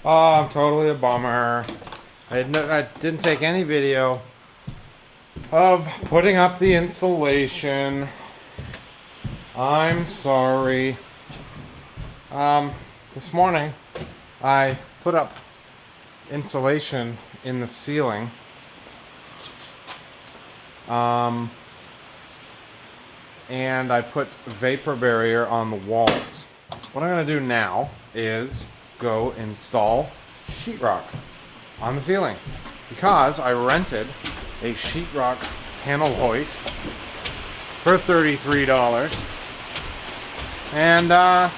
Oh, I'm totally a bummer. I didn't take any video of putting up the insulation. I'm sorry. This morning I put up insulation in the ceiling. And I put vapor barrier on the walls. What I'm going to do now is go install sheetrock on the ceiling because I rented a sheetrock panel hoist for $33, and I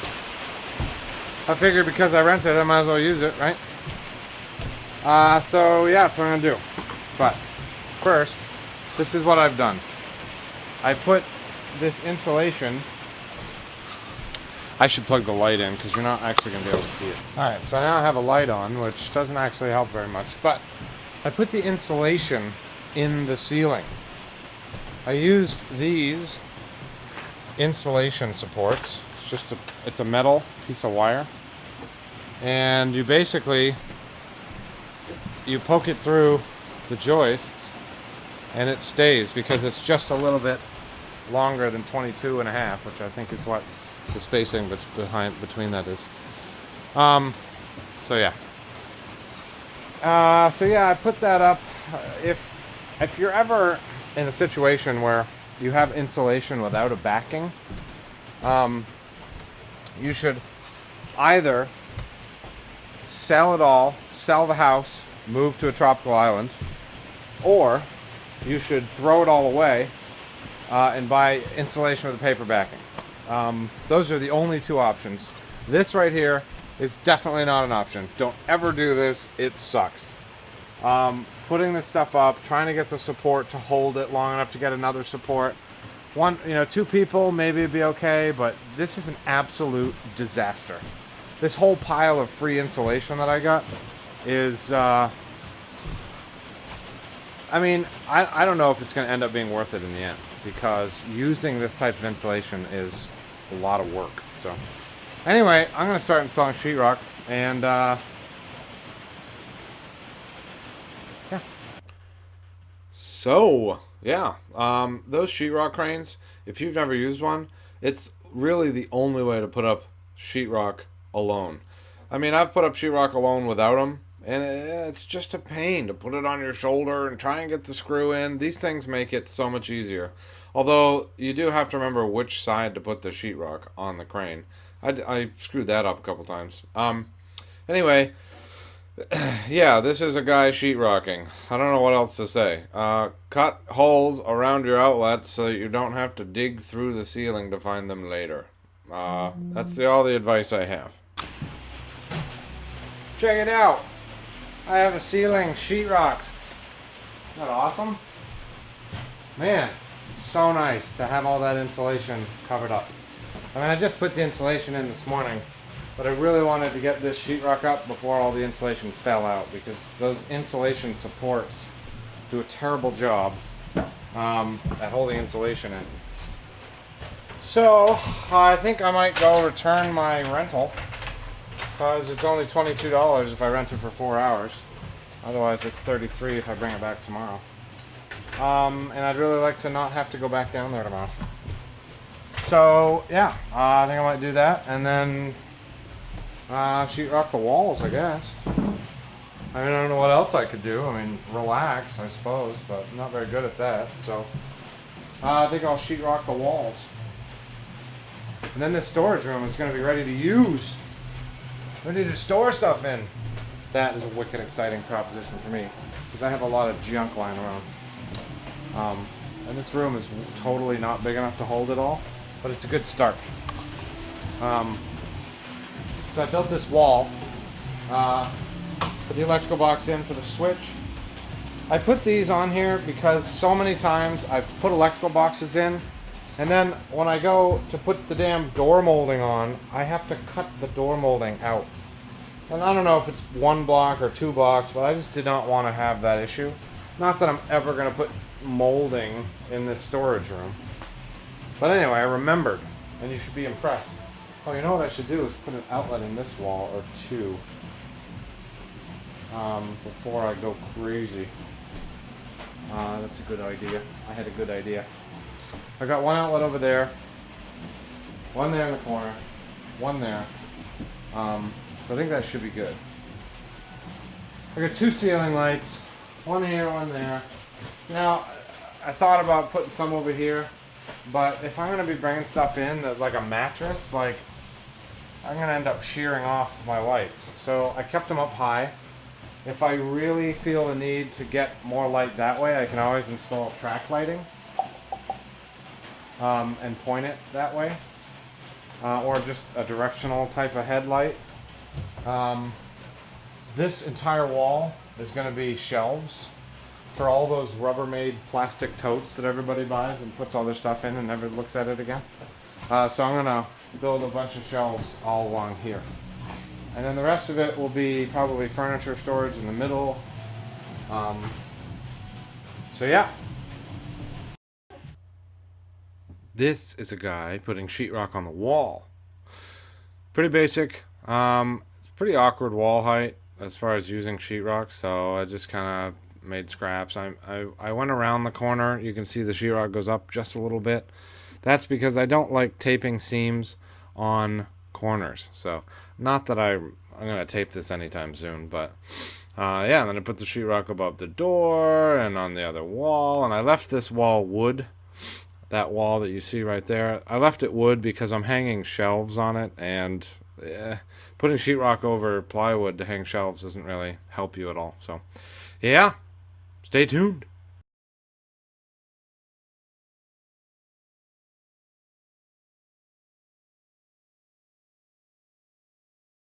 figured because I rented it, I might as well use it, right? So yeah, that's what I'm gonna do. But first, this is what I've done. I put this insulation. I should plug the light in because you're not actually going to be able to see it. Alright, so now I have a light on, which doesn't actually help very much, but I put the insulation in the ceiling. I used these insulation supports. It's a metal piece of wire, and you basically poke it through the joists and it stays because it's just a little bit longer than 22 and a half, which I think is what the spacing between that is. So yeah. I put that up. If you're ever in a situation where you have insulation without a backing, you should either sell it all, sell the house, move to a tropical island, or you should throw it all away and buy insulation with a paper backing. Those are the only two options. This right here is definitely not an option. Don't ever do this. It sucks. Putting this stuff up, trying to get the support to hold it long enough to get another support. Two people, maybe it'd be okay, but this is an absolute disaster. This whole pile of free insulation that I got is, I don't know if it's going to end up being worth it in the end, because using this type of insulation is a lot of work. So anyway, I'm going to start installing sheetrock, and yeah. So yeah, those sheetrock cranes, if you've never used one, it's really the only way to put up sheetrock alone. I mean, I've put up sheetrock alone without them, and it's just a pain to put it on your shoulder and try and get the screw in. These things make it so much easier. Although, you do have to remember which side to put the sheetrock on the crane. I screwed that up a couple times. Anyway, yeah, this is a guy sheetrocking. I don't know what else to say. Cut holes around your outlets so that you don't have to dig through the ceiling to find them later. That's all the advice I have. Check it out. I have a ceiling sheetrock. Isn't that awesome? Man, it's so nice to have all that insulation covered up. I mean, I just put the insulation in this morning, but I really wanted to get this sheetrock up before all the insulation fell out, because those insulation supports do a terrible job at holding insulation in. So, I think I might go return my rental, because it's only $22 if I rent it for 4 hours. Otherwise, it's $33 if I bring it back tomorrow. And I'd really like to not have to go back down there tomorrow. So, yeah, I think I might do that, and then sheetrock the walls, I guess. I mean, I don't know what else I could do. I mean, relax, I suppose, but I'm not very good at that. So, I think I'll sheetrock the walls. And then this storage room is going to be ready to use. Ready to store stuff in. That is a wicked exciting proposition for me, because I have a lot of junk lying around. And this room is totally not big enough to hold it all, but it's a good start. So I built this wall, put the electrical box in for the switch. I put these on here because so many times I've put electrical boxes in, and then when I go to put the damn door molding on, I have to cut the door molding out. And I don't know if it's 1 block or 2 blocks, but I just did not want to have that issue. Not that I'm ever going to put molding in this storage room. But anyway, I remembered, and you should be impressed. Oh, you know what I should do is put an outlet in this wall, or 2. before I go crazy. That's a good idea. I had a good idea. I got one outlet over there, one there in the corner, one there. So I think that should be good. I got 2 ceiling lights, one here, one there. Now, I thought about putting some over here, but if I'm going to be bringing stuff in that's like a mattress, like, I'm going to end up shearing off my lights. So I kept them up high. If I really feel the need to get more light that way, I can always install track lighting and point it that way. Or just a directional type of headlight. This entire wall is going to be shelves for all those Rubbermaid plastic totes that everybody buys and puts all their stuff in and never looks at it again. So I'm going to build a bunch of shelves all along here. And then the rest of it will be probably furniture storage in the middle. So yeah. This is a guy putting sheetrock on the wall. Pretty basic. It's pretty awkward wall height as far as using sheetrock, so I just kind of made scraps. I went around the corner. You can see the sheetrock goes up just a little bit. That's because I don't like taping seams on corners. So, not that I'm going to tape this anytime soon, but yeah, and then I put the sheetrock above the door and on the other wall, and I left this wall wood. That wall that you see right there, I left it wood because I'm hanging shelves on it, and putting sheetrock over plywood to hang shelves doesn't really help you at all. So, yeah, stay tuned.